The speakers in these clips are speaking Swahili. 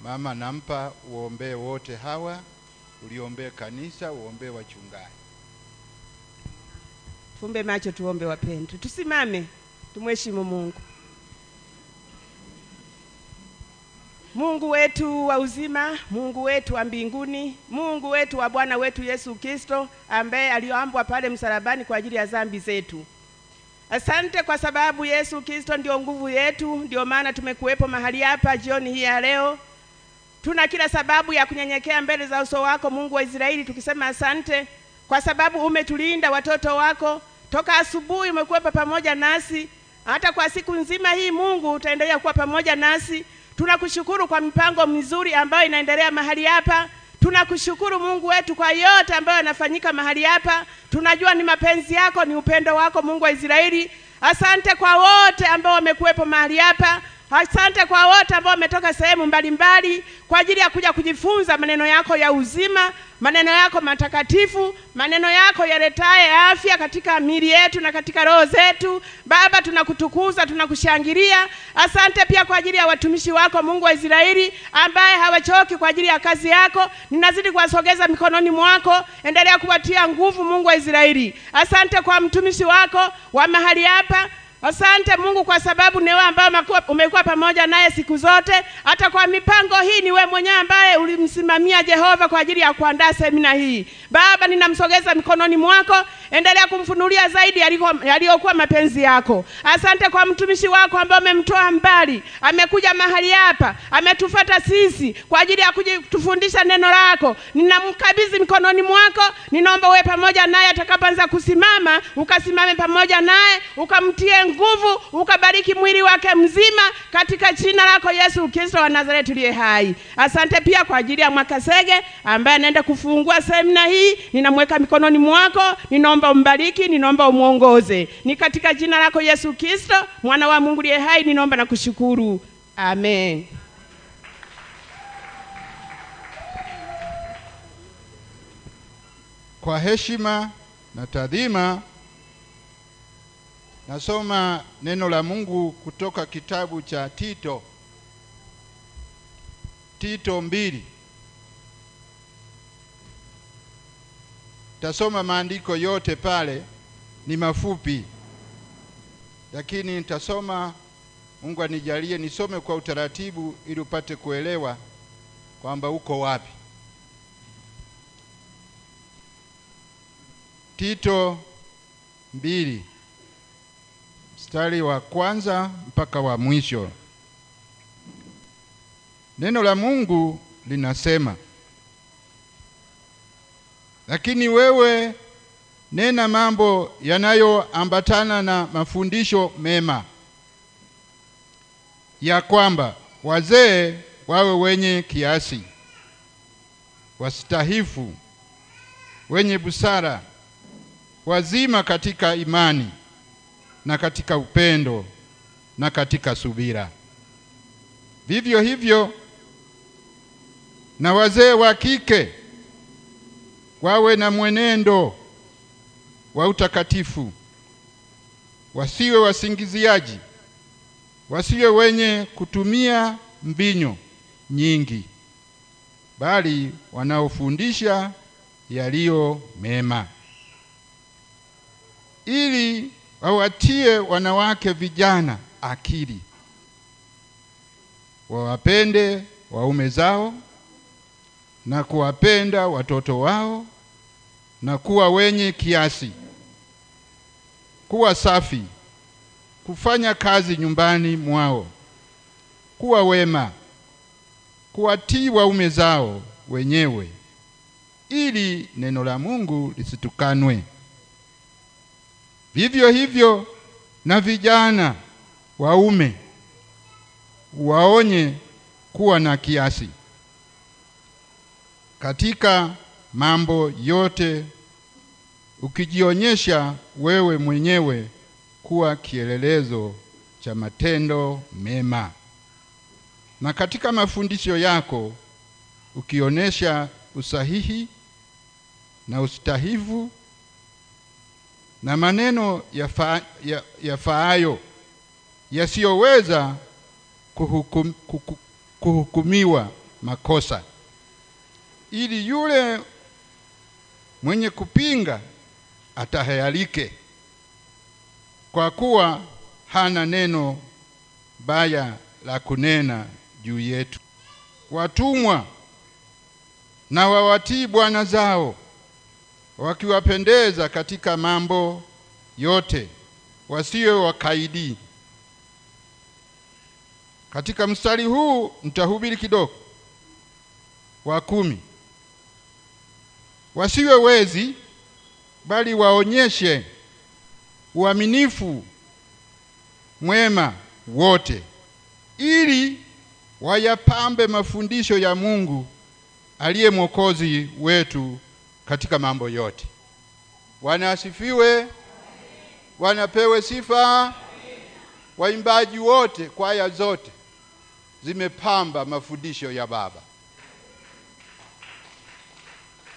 Mama, nampa uombee wote hawa, uliombee kanisa, uombee wachungaji. Fumbe macho tuombe wapendwa. Tusimame tumheshimu Mungu. Mungu wetu wa uzima, Mungu wetu wa mbinguni, Mungu wetu wa Bwana wetu Yesu Kristo ambaye alioambwa pale msalabani kwa ajili ya dhambi zetu. Asante kwa sababu Yesu Kristo ndio nguvu yetu, ndio maana tumekuwepo mahali hapa jioni hii ya leo. Tuna kila sababu ya kunyenyekea mbele za uso wako Mungu wa Israeli tukisema asante kwa sababu umetulinda watoto wako. Toka asubuhi umekuwa pamoja nasi, hata kwa siku nzima hii Mungu utaendelea kuwa pamoja nasi. Tunakushukuru kwa mipango mizuri ambayo inaendelea mahali hapa. Tunakushukuru Mungu wetu kwa yote ambayo yanafanyika mahali hapa. Tunajua ni mapenzi yako, ni upendo wako Mungu wa Israeli. Asante kwa wote ambao wamekuwepo mahali hapa. Asante kwa wote ambao wametoka sehemu mbalimbali kwa ajili ya kuja kujifunza maneno yako ya uzima, maneno yako matakatifu, maneno yako yaletaye afya katika miili yetu na katika roho zetu. Baba, tunakutukuza, tunakushangilia. Asante pia kwa ajili ya watumishi wako Mungu wa Israeli ambaye hawachoki kwa ajili ya kazi yako. Ninazidi kuwasogeza mikononi mwako, endelea kuwatia nguvu Mungu wa Israeli. Asante kwa mtumishi wako wa mahali hapa. Asante Mungu kwa sababu ni wewe ambaye umekuwa pamoja naye siku zote. Hata kwa mipango hii ni wewe mwenyewe ambaye ulimsimamia Jehova kwa ajili ya kuandaa semina hii. Baba, ninamsogeza mikononi mwako, endelea kumfunulia zaidi yaliyokuwa mapenzi yako. Asante kwa mtumishi wako ambaye umemtoa mbali, amekuja mahali hapa, ametufuata sisi kwa ajili ya kuja kutufundisha neno lako. Ninamkabidhi mikononi mwako, ninaomba wewe pamoja naye atakapoanza kusimama, ukasimame pamoja naye, ukamtie nguvu, ukabariki mwili wake mzima katika jina lako Yesu Kristo wa Nazareti aliye hai. Asante pia kwa ajili ya Mwakasege ambaye anaenda kufungua semina hii. Ninamweka mikononi mwako, ninaomba umbariki, ninaomba umuongoze. Ni katika jina lako Yesu Kristo, mwana wa Mungu aliye hai, ninaomba na kushukuru. Amen. Kwa heshima na taadhima nasoma neno la Mungu kutoka kitabu cha Tito 2. Tasoma maandiko yote pale, ni mafupi, lakini nitasoma, Mungu anijalie nisome kwa utaratibu ili upate kuelewa kwamba uko wapi. Tito 2 mstari wa kwanza mpaka wa mwisho. Neno la Mungu linasema, lakini wewe nena mambo yanayoambatana na mafundisho mema, ya kwamba wazee wawe wenye kiasi, wastahifu, wenye busara, wazima katika imani na katika upendo na katika subira. Vivyo hivyo na wazee wa kike wawe na mwenendo wa utakatifu, wasiwe wasingiziaji, wasiwe wenye kutumia mbinyo nyingi, bali wanaofundisha yaliyo mema, ili wawatie wanawake vijana akili, wawapende waume zao na kuwapenda watoto wao, na kuwa wenye kiasi, kuwa safi, kufanya kazi nyumbani mwao, kuwa wema, kuwatii waume zao wenyewe, ili neno la Mungu lisitukanwe. Vivyo hivyo na vijana waume waonye kuwa na kiasi katika mambo yote, ukijionyesha wewe mwenyewe kuwa kielelezo cha matendo mema, na katika mafundisho yako ukionesha usahihi na ustahivu na maneno yafaayo yasiyoweza kuhukumiwa makosa, ili yule mwenye kupinga atahayarike, kwa kuwa hana neno baya la kunena juu yetu. Watumwa na wawatii bwana zao, wakiwapendeza katika mambo yote, wasiwe wakaidi. Katika mstari huu nitahubiri kidogo. Wa 10, wasiwe wezi, bali waonyeshe uaminifu mwema wote, ili wayapambe mafundisho ya Mungu aliye Mwokozi wetu katika mambo yote. Bwana asifiwe. Wanapewe sifa. Waimbaji wote, kwaya zote zimepamba mafundisho ya Baba.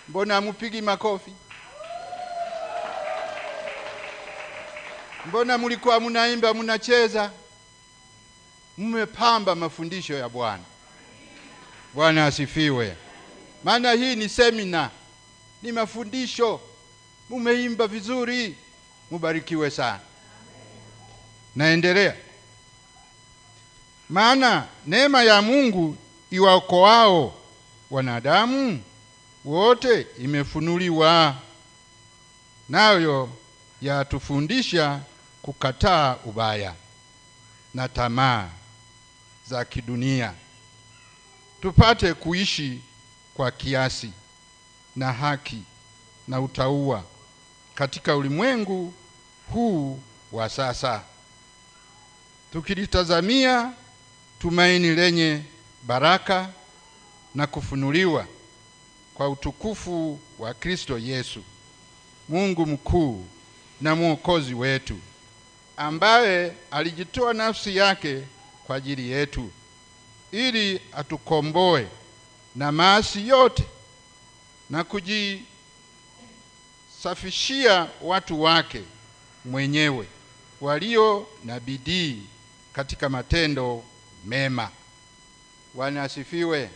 Mbona hamupigi makofi? Mbona mlikuwa mnaimba mnacheza? Mmepamba mafundisho ya Bwana. Bwana asifiwe. Maana hii ni semina, ni mafundisho. Mumeimba vizuri, mubarikiwe sana. Naendelea. Maana neema ya Mungu iwaokoao wanadamu wote imefunuliwa, nayo yatufundisha kukataa ubaya na tamaa za kidunia, tupate kuishi kwa kiasi na haki na utauwa katika ulimwengu huu wa sasa, tukilitazamia tumaini lenye baraka na kufunuliwa kwa utukufu wa Kristo Yesu, Mungu mkuu na Mwokozi wetu, ambaye alijitoa nafsi yake kwa ajili yetu, ili atukomboe na maasi yote na kujisafishia watu wake mwenyewe, walio na bidii katika matendo mema. Bwana asifiwe.